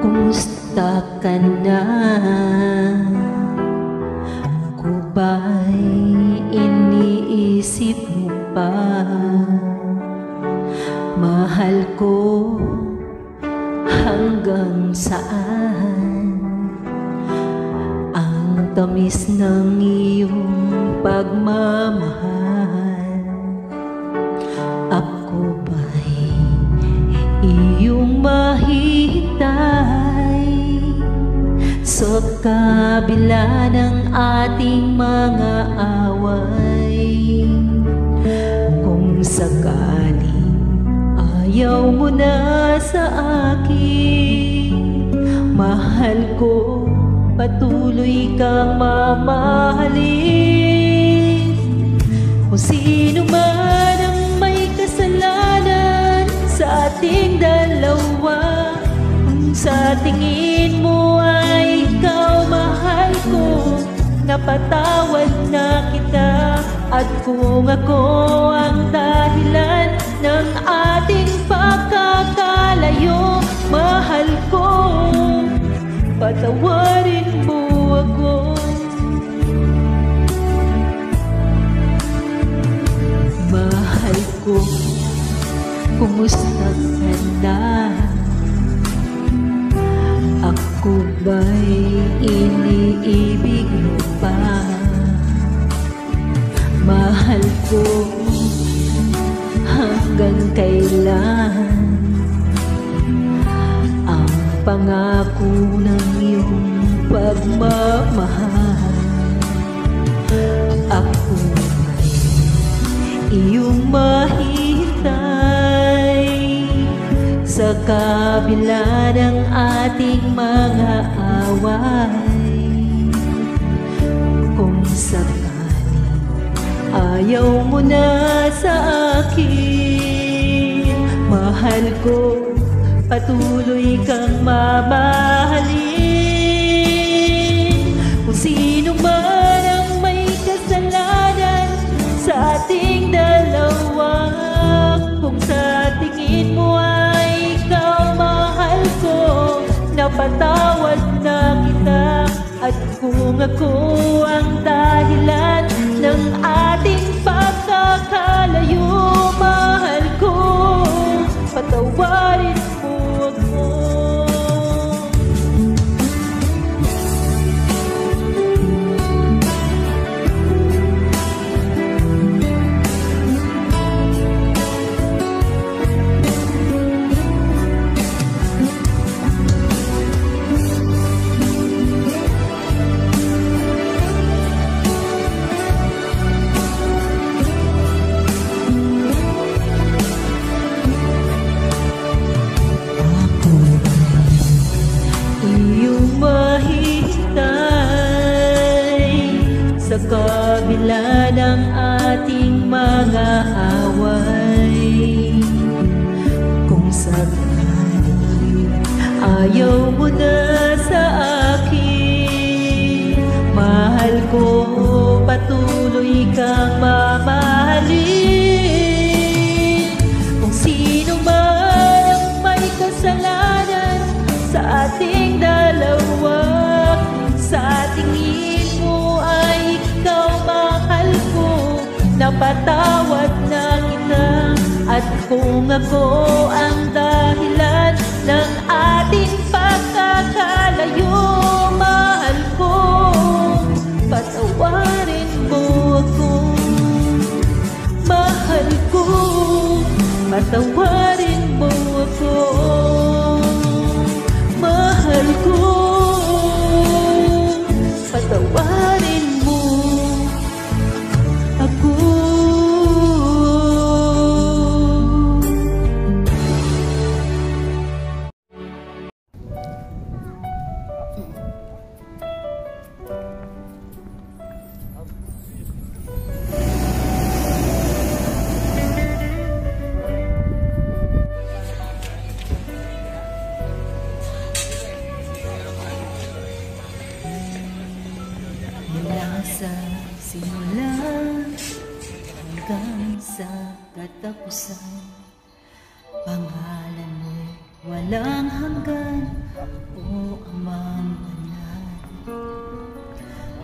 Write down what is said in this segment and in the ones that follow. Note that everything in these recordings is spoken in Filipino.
Kumusta ka na? Ako ba'y iniisip mo pa? Mahal ko hanggang saan? Ang tamis ng iyong pagmamahal. Ako ba'y iyong mahihintay sa kabila ng ating mga away? Kung sakaling ayaw mo na sa akin, mahal ko, patuloy kang mamahalin. Kung sino man ang may kasalanan sa ating dalawa, kung sa tingin mo ay ikaw mahal ko, napatawad na kita. At kung ako ang dahilan ng ating pagkakalayo, mahal ko, patawarin mo ako. Mahal ko, kumusta ka na? Ako ba'y iniibig mo pa? Mahal ko, hanggang kailan ang pangako ng iyong pagmamahal? Ako ba'y iyong mahihintay sa kabila ng ating mga away? Kung sakaling ayaw mo na sa akin, mahal ko, patuloy kang mamahalin. Kung sino man ang may kasalanan sa ating dalawa, kung sa tingin mo ay ikaw mahal ko, napatawad na kita. At kung ako ang dahilan ng ating pagkakalayo, mahal ko, patawarin mo ako. Sa kabila ng ating mga away, kung sakaling ayaw mo na sa akin, mahal ko, patuloy kang mamahalin. Kung sino man ang may kasalanan sa ating dalawa, sa tingin mo ay ikaw mahal ko, napatawad na kita. At kung ako ang dahilan ng ating pagkakalayo, mahal ko, patawarin mo ako. Mahal ko, patawarin mo ako. Mahal ko, patawarin mo ako. Mula sa simula hanggang sa katapusan, pangalan mo walang hanggan, O Amang Banal,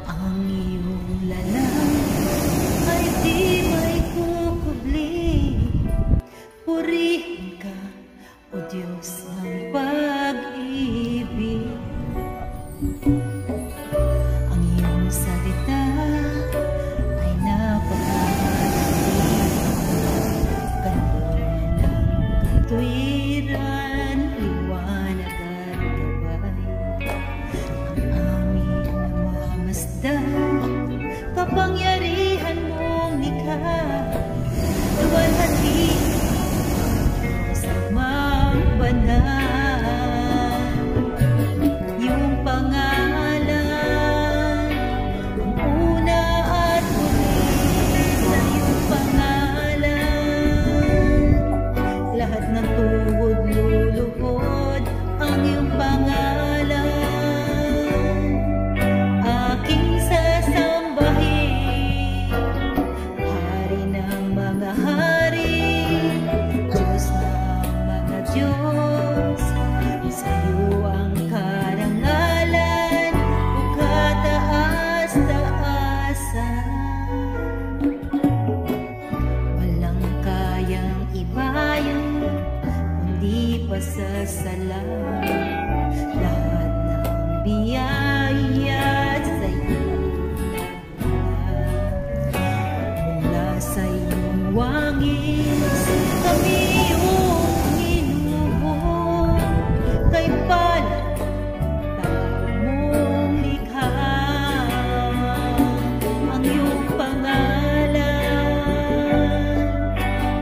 ang iyong lalang ay di may kukubli. Purihin ka, O Diyos ng pag-ibig. Ang iyong salita ay napakahalaga. Kanlungan ng katwiran, liwanag at gabay. Ang aming namamasdan, kapangyarihan mong likha. Luwalhati sa mga banal, yung pangalan, ang una at huli sa iyong pangalan. Lahat ng tuhod luluhod ang iyong pangalan. Aking sasambahin, Hari ng mga hari, Diyos ng mga Diyos. Sa iyo ang karangalan, o kataas-taasan. Walang kayang ibayan, kundi pasasalamat. Lahat ng biyaya sa iyo mula sa iyong wangis, kami iyong inuubos. Kay palad tao mong likha, ang iyong pangalan,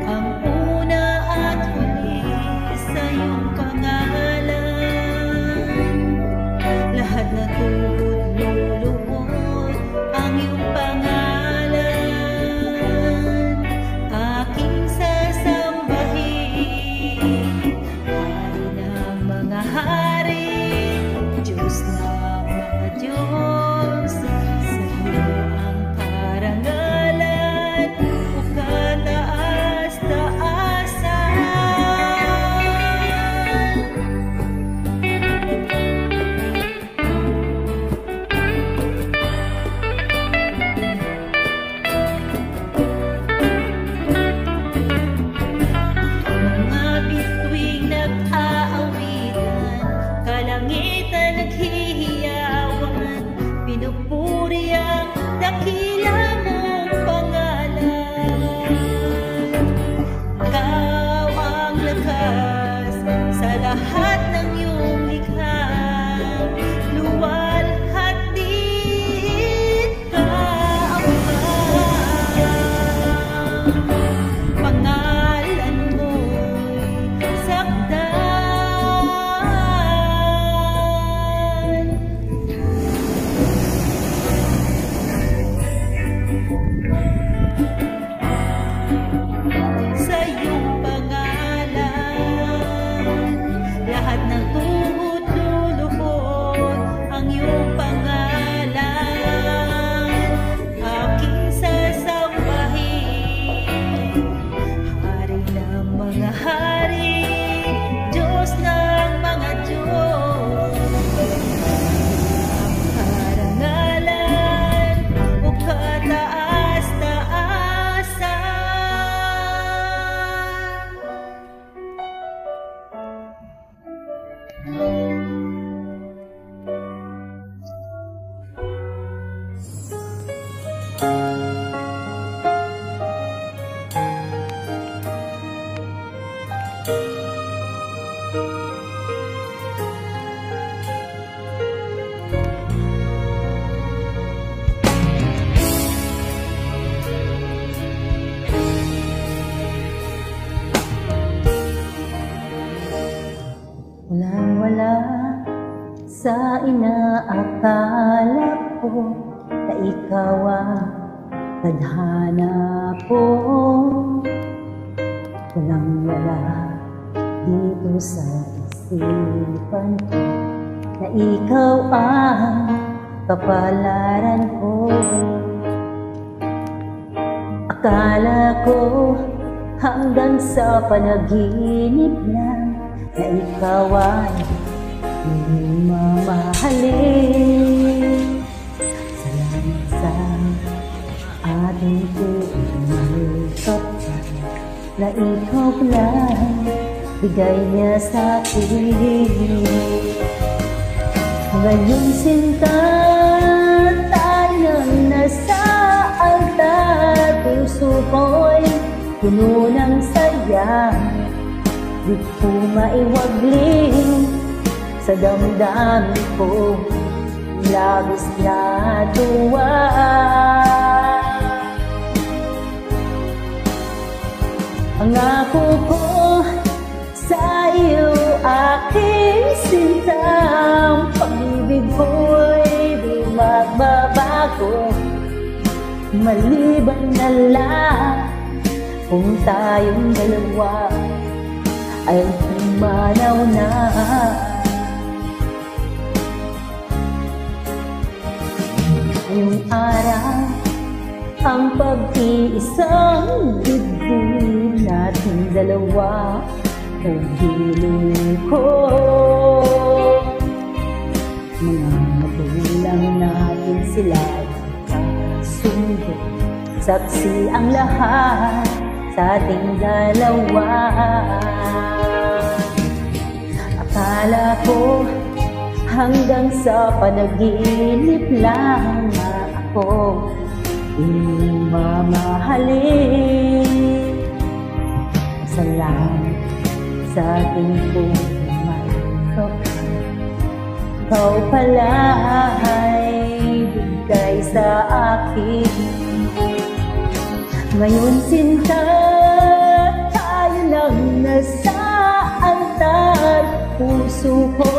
ang una at huli sa iyong pangalan. Lahat na tuhod luluhod ang iyong pangalan. Aking sasambahin, Hari ng mga hari, Diyos ng mga Diyos. Sa iyo ang karangalan, o kataas-taasan. Mga bituing nag-aawitan, kalangitan naghihiyawan, pinupuri ang dakila mong pangalan. Ikaw ang lakas sa lahat ng iyong likha. Luwalhati ka, Ama. Pangalan mo'y sakdan. Sa iyong pangalan, lahat ng tuhod luluhod ang iyong pangalan. Aking sasambahin, Hari ng mga hari, Diyos ng mga Diyos. Ang karangalan, o Walang-wala sa inaakala ko na ikaw ang tadhana ko. Walang-wala dito sa isipan ko na ikaw ang kapalaran ko. Akala ko hanggang sa panaginip lang na ikaw ay mamahalin. Salamat sa ating puso na ikaw lang bigay niya sa akin. Ngayon sinta tayo nasa altar, puso ko'y puno ng saya. Di ko maiwagling sa damdamin ko, labis na tuwa. Pangako ko sa iyo aking sinta, pag-ibig ko'y di magbabago, maliban na lang kung tayong dalawa ay pumanaw na. Ngayong araw ang pag-iisang dibdib nating dalawa, paghiling ko. Mga magulang natin sila sundo, saksi ang lahat sa ating dalawa. Akala ko hanggang sa panaginip lang ako mamahalin. Salamat sa ating pumayakap, ikaw pala ay bigay sa akin. Ngayon sinta tayo lang nasa altar, puso ko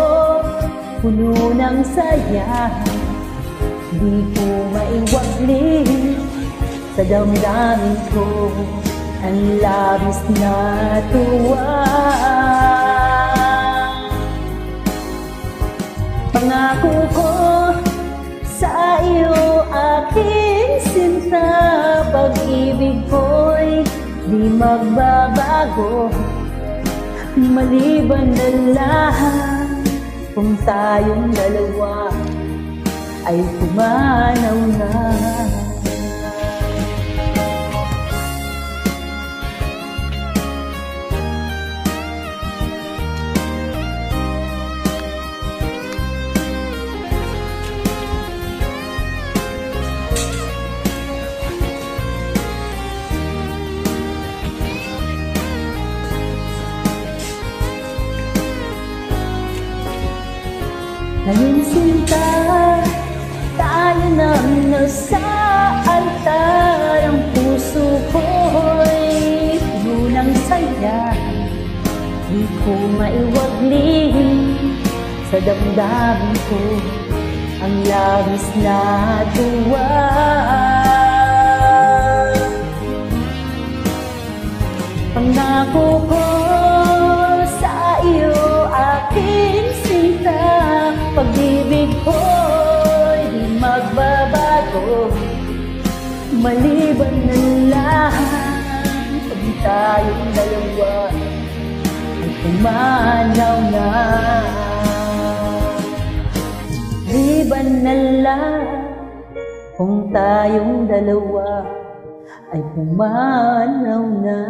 puno ng saya. Di ko maiwagling sa damdamin ko ang labis na tuwa. Pangako ko sa iyo aking sinta, pag-ibig ko'y di magbabago, maliban na lang kung tayong dalawa ay pumanaw na. Ngayon sinta tayo nang nasa altar, ang puso ko'y puno ng saya. Di ko maiwagling sa damdamin ko ang labis na tuwa. Pangako ko sa iyo aking sinta, pag-ibig ko'y di magbabago, maliban na lang kung tayong dalawa ay pumanaw na. Maliban na lang kung tayong dalawa ay pumanaw na.